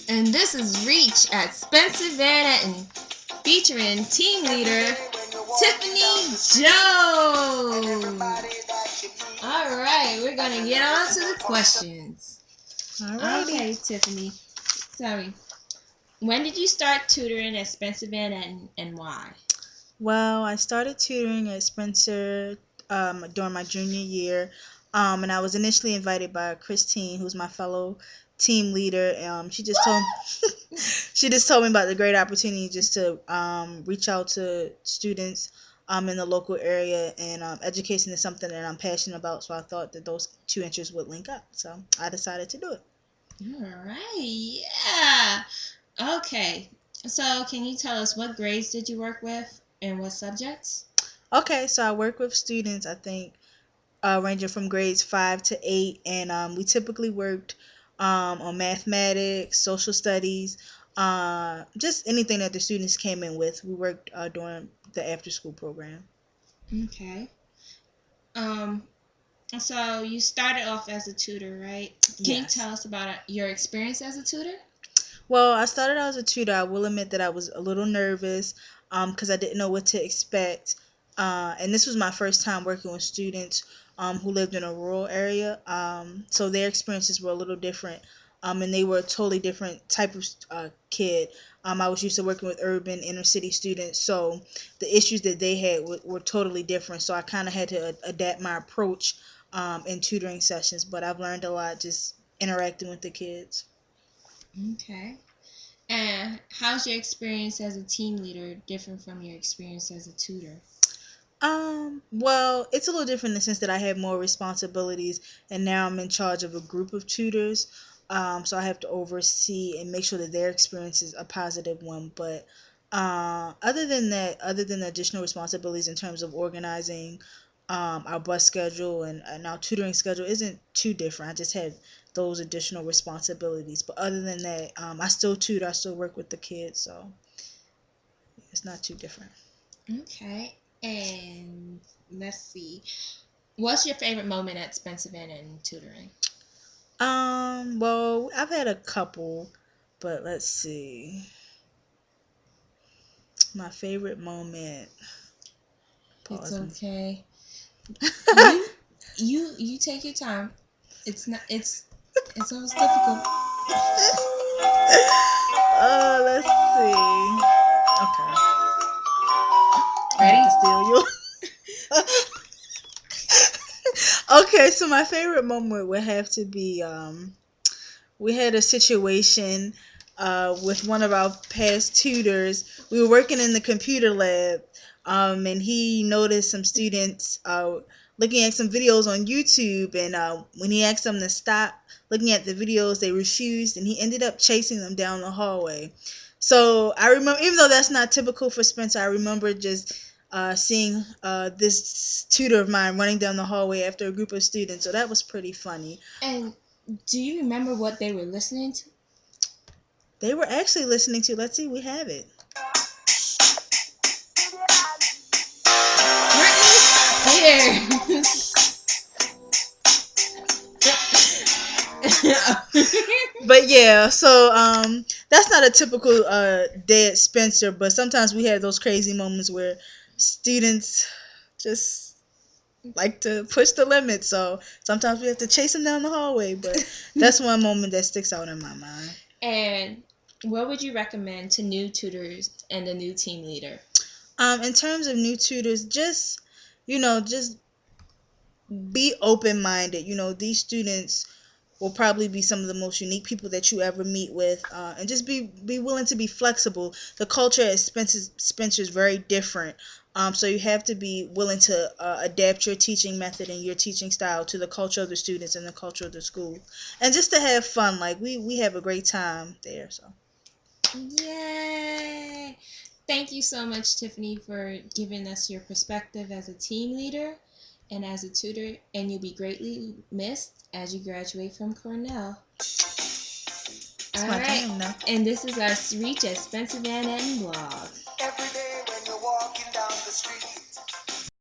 And this is Reach at Spencer Van Etten, featuring team leader Tiffany Jones. Alright, we're going to get on to the questions. Alrighty. Okay, Tiffany. Sorry. When did you start tutoring at Spencer Van Etten and why? Well, I started tutoring at Spencer during my junior year, and I was initially invited by Christine, who's my fellow team leader. She just told me about the great opportunity just to reach out to students in the local area, and education is something that I'm passionate about. So I thought that those two interests would link up. So I decided to do it. Alright, yeah. Okay, so can you tell us what grades did you work with and what subjects? Okay, so I work with students, I think, ranging from grades 5 to 8, and we typically worked on mathematics, social studies, just anything that the students came in with. We worked during the after-school program. Okay. So you started off as a tutor, right? Can you Yes. tell us about your experience as a tutor? Well, I started out as a tutor. I will admit that I was a little nervous because I didn't know what to expect. And this was my first time working with students who lived in a rural area. So their experiences were a little different. And they were a totally different type of kid. I was used to working with urban inner city students. So the issues that they had were totally different. So I kind of had to adapt my approach in tutoring sessions. But I've learned a lot just interacting with the kids. Okay. And how's your experience as a team leader different from your experience as a tutor? Well, it's a little different in the sense that I have more responsibilities, and now I'm in charge of a group of tutors. So I have to oversee and make sure that their experience is a positive one. But other than that, other than the additional responsibilities in terms of organizing our bus schedule and our tutoring schedule isn't too different. I just had those additional responsibilities. But other than that, I still tutor, I still work with the kids, so it's not too different. Okay. And let's see. What's your favorite moment at Spencer Van Etten tutoring? Well, I've had a couple, but let's see. My favorite moment. It's Pause. okay. You take your time. It's always difficult. Let's see. Okay. Ready? To steal you. Okay, so my favorite moment would have to be we had a situation with one of our past tutors. We were working in the computer lab, and he noticed some students looking at some videos on YouTube, and when he asked them to stop looking at the videos, they refused, and he ended up chasing them down the hallway. So I remember, even though that's not typical for Spencer, I remember just seeing this tutor of mine running down the hallway after a group of students. So that was pretty funny. And do you remember what they were listening to? They were actually listening to, let's see, we have it. Britney Spears. But yeah, so that's not a typical day at Spencer, but sometimes we have those crazy moments where students just like to push the limit. So sometimes we have to chase them down the hallway, but that's one moment that sticks out in my mind. And what would you recommend to new tutors and a new team leader? In terms of new tutors, just be open-minded. These students will probably be some of the most unique people that you ever meet with, and just be willing to be flexible. The culture at Spencer is very different, so you have to be willing to adapt your teaching method and your teaching style to the culture of the students and the culture of the school, and just to have fun. Like we have a great time there. So Yay! Thank you so much, Tiffany, for giving us your perspective as a team leader and as a tutor, and you'll be greatly missed as you graduate from Cornell. it's All my right, time now. and this is our Reach at Spencer Van Etten blog.